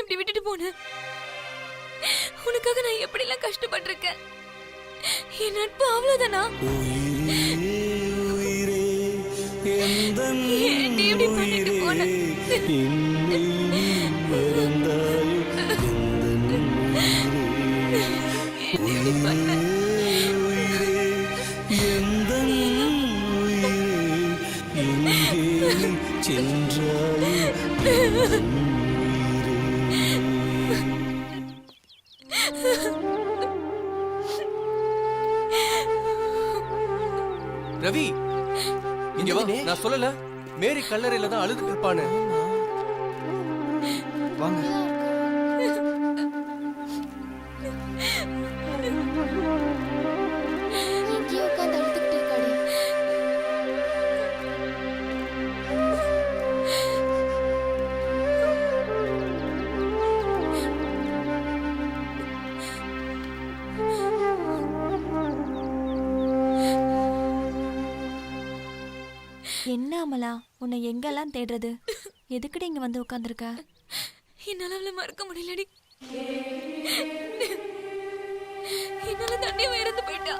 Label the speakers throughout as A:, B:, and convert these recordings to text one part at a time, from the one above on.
A: இப்படி விட்டுட்டு போன? உனக்காக நான் எப்படி எல்லாம் கஷ்டப்பட்டிருக்கேன். என் நட்பு அவ்வளவுதானா? ஏன்டி இப்படி பண்ணிட்டு போன? இப்படி பண்ண?
B: ரவி, இங்க வா. நான் சொல்லல மேரி கல்லறையில தான் அழுதுட்டு இருப்பானு. வாங்க.
C: இங்கேயே உட்கார்ந்து அழுதுகிட்டு இருக்காடி.
D: என்ன அமலா, உன்னை எங்கெல்லாம் தேடுறது? எதுக்குடி இங்க வந்து உட்கார்ந்துருக்க?
A: என்னால அவளை மறக்க முடியலடி. என்னால தண்ணி இறந்து போயிட்டா.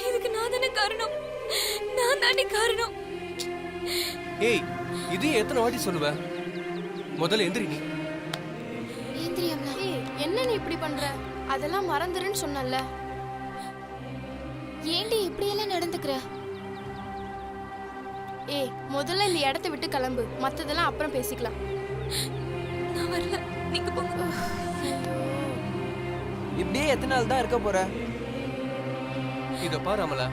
A: இதுக்கு நான் தானே காரணம். நான் தானே காரணம்.
B: ஏய், இது எத்தனை வாட்டி சொல்லுவ? முதல்ல எந்திரி நீ.
C: ஏந்திரி அம்மா. என்ன நீ இப்படி பண்ற? அதெல்லாம் மறந்துருன்னு சொன்னல. ஏண்டி இப்படி எல்லாம் நடந்துக்கிற? ஏய், முதல்ல இந்த இடத்தை விட்டு கிளம்பு. மத்ததெல்லாம் அப்புறம் பேசிக்கலாம்.
A: நான் வரல, நீங்க போங்க.
E: இப்படியே எத்தனை நாள் தான் இருக்க போற?
B: இத பாரு அமலா,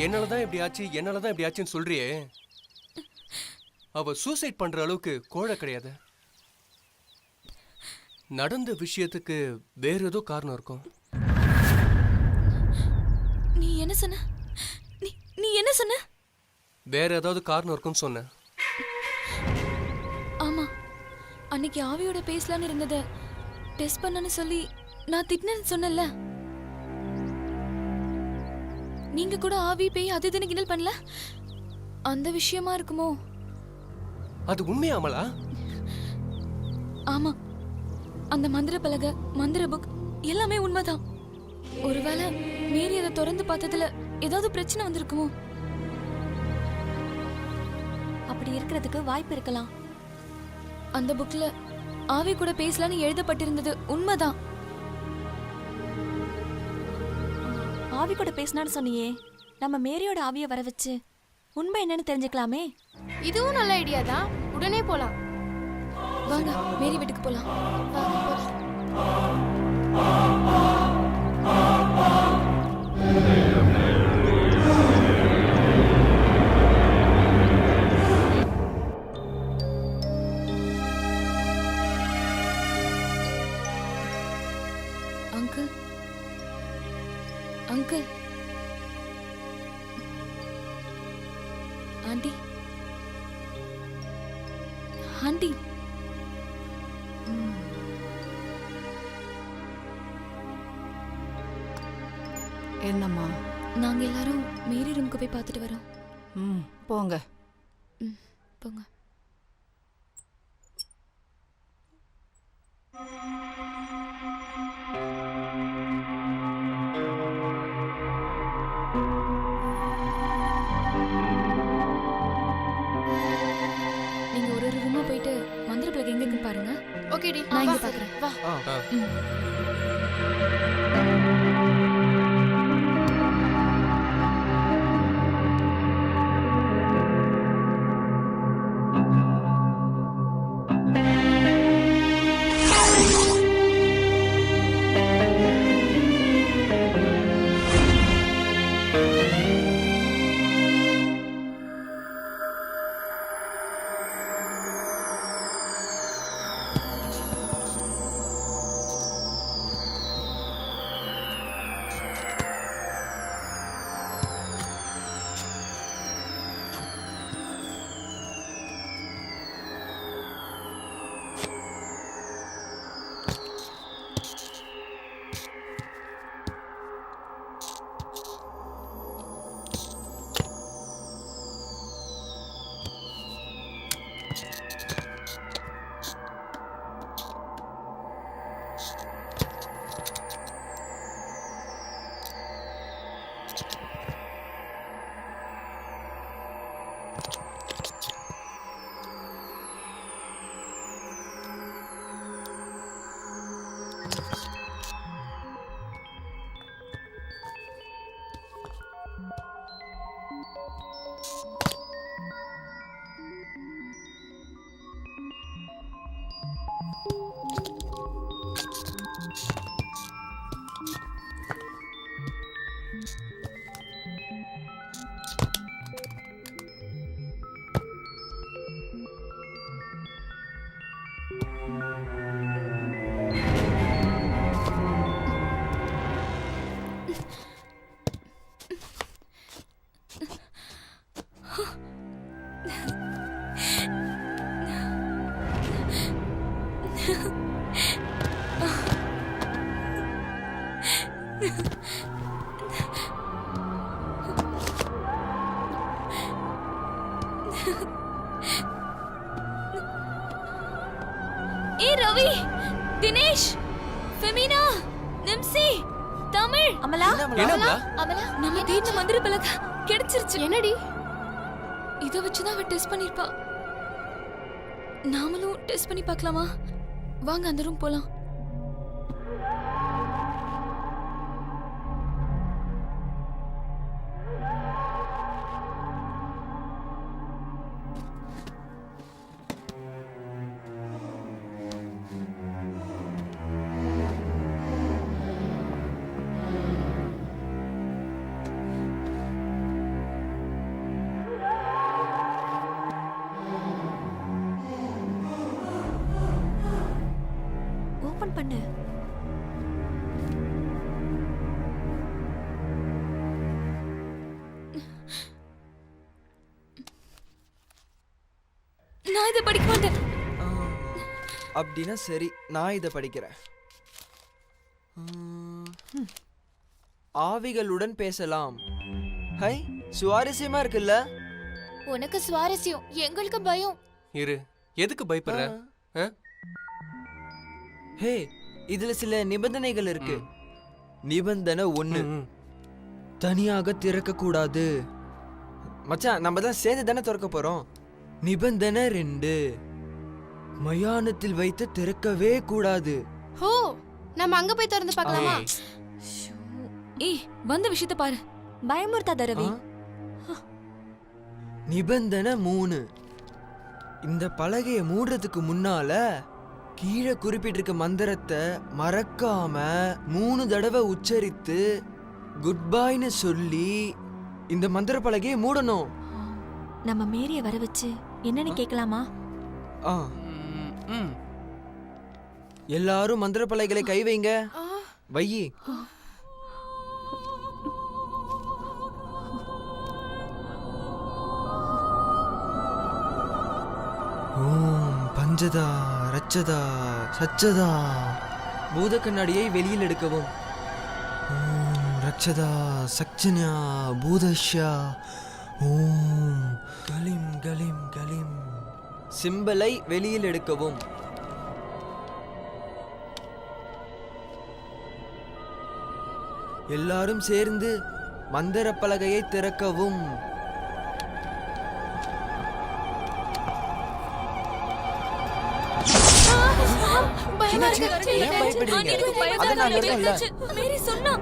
B: என்னாலதான் இப்படி ஆச்சு, என்னாலதான் இப்படி ஆச்சுன்னு சொல்றியே. அவ சூசைட் பண்ற அளவுக்கு கோழை கிடையாது. நடந்த விஷயத்துக்கு வேற ஏதோ காரணம் இருக்கும்.
A: நீ என்ன சொன்ன? நீ என்ன சொன்ன?
B: வேற ஏதாவது காரணம் இருக்கும்னு சொன்னேன்.
A: ஆமா, அன்னைக்கு ஆவியோட பேசலான்னு இருந்தத டெஸ்ட் பண்ணனு சொல்லி நான் திட்டினேன்னு சொன்னல. நீங்க கூட ஆவி பேய் அது இதுன்னு கிண்டல் பண்ணல. அந்த விஷயமா இருக்குமோ?
B: அது உண்மையா அமலா?
A: ஆமா, அந்த மந்திர பலகை, மந்திர புக் எல்லாமே உண்மைதான். ஒருவேளை மேரி அதை திறந்து பார்த்ததுல ஏதாவது பிரச்சனை வந்திருக்குமோ?
D: அப்படி இருக்கிறதுக்கு வாய்ப்பு இருக்கலாம்.
A: அந்த புக்ல ஆவி கூட பேசலான்னு எழுதப்பட்டிருந்தது உண்மைதான்.
D: ஆவி கூட பேசினான்னு சொன்னியே, நம்ம மேரியோட ஆவியை வர வச்சு உண்மை என்னன்னு தெரிஞ்சுக்கலாமே.
C: இதுவும் நல்ல ஐடியா தான். உடனே போலாம்.
A: வாங்க, மேரி வீட்டுக்கு போலாம்.
C: வாங்க போலாம்.
A: Uncle, uncle, aunty, aunty.
F: என்னம்மா?
A: நாங்க எல்லாரும் மேரி ரூமுக்கு போய் பார்த்துட்டு வரோம்.
F: போங்க.
A: போங்க. நீங்க ஒரு ரூமா போயிட்டு மந்திர பிளக் எங்க இருக்குன்னு பாருங்க.
C: ஓகேடி,
A: நான் இங்க
C: வா.
A: பாக்குறேன்.
C: வா.
A: ஏய் ரவி, தினேஷ், ஃபெமினா, நிம்சி, தமிழ்.
D: அமலா
B: என்ன அமலா?
C: அமலா
A: நம்ம தேடின மந்திர பலகை கிடைச்சிருச்சு.
C: என்னடி
A: இத வச்சுதான் அவ டெஸ்ட் பண்ணிருப்பா. நாமளும் டெஸ்ட் பண்ணி பார்க்கலாமா? வாங்க அந்த ரூம் போலாம்.
D: ஓபன் பண்ணு.
A: நான் இதை படிக்க மாட்டேன்.
E: ஆ, அப்படின்னா சரி, நான் இதை படிக்கிறேன். ஆவிகளுடன் பேசலாம். ஹை, சுவாரஸ்யமா இருக்குல்ல?
C: உனக்கு சுவாரஸ்யம், எங்களுக்கு பயம்.
B: இரு, எதுக்கு பயப்படுற? ஆ?
E: ஹே, இதுல சில நிபந்தனைகள் இருக்கு. நிபந்தனை 1,
B: ம்.
E: தனியாக திறக்க கூடாது. மச்சான், நம்ம தான் சேர்ந்து தானே திறக்க போறோம். நிபந்தனை 2, மயானத்தில் வைத்து திறக்கவே கூடாது.
C: ஹோ, நம்ம அங்க போய் திறந்து பார்க்கலாமா?
B: ஏய்,
A: ஏய், வந்த விஷயத்தை பாரு.
D: பயமுறுத்தாத ரவி.
E: ஆ? நிபந்தனை 3, இந்த பலகையை மூடுறதுக்கு முன்னால கீழே குறிப்பிட்டிருக்க மந்திரத்தை மறக்காம 3 தடவை உச்சரித்து குட் பைன்னு சொல்லி இந்த மந்திர பலகையை மூடணும்.
D: நம்ம மேரிய வர வச்சு என்னன்னு கேட்கலாமா?
E: ஆ,
B: ம்.
E: எல்லாரும் மந்திர பலகைகளை கை வைங்க. வையி. ஓம் பஞ்சதா ரச்சதா சச்சதா. பூத கண்ணாடியை வெளியில் எடுக்கவும். ஓம் ரச்சதா சக்சன்யா பூதஷ்யா. ஓம் கலிம் கலிம் கலிம். சிம்பலை வெளியில் எடுக்கவும். எல்லாரும் சேர்ந்து மந்திர பலகையை திறக்கவும்.
C: பயமா இருக்கு.
E: ஏன் பயப்படுறீங்க?
A: ஆண்டி, எனக்கு பயமா
E: அதான் நாங்க
A: இருக்கு.
E: இருக்கோம்ல.
A: மேரி சொன்னா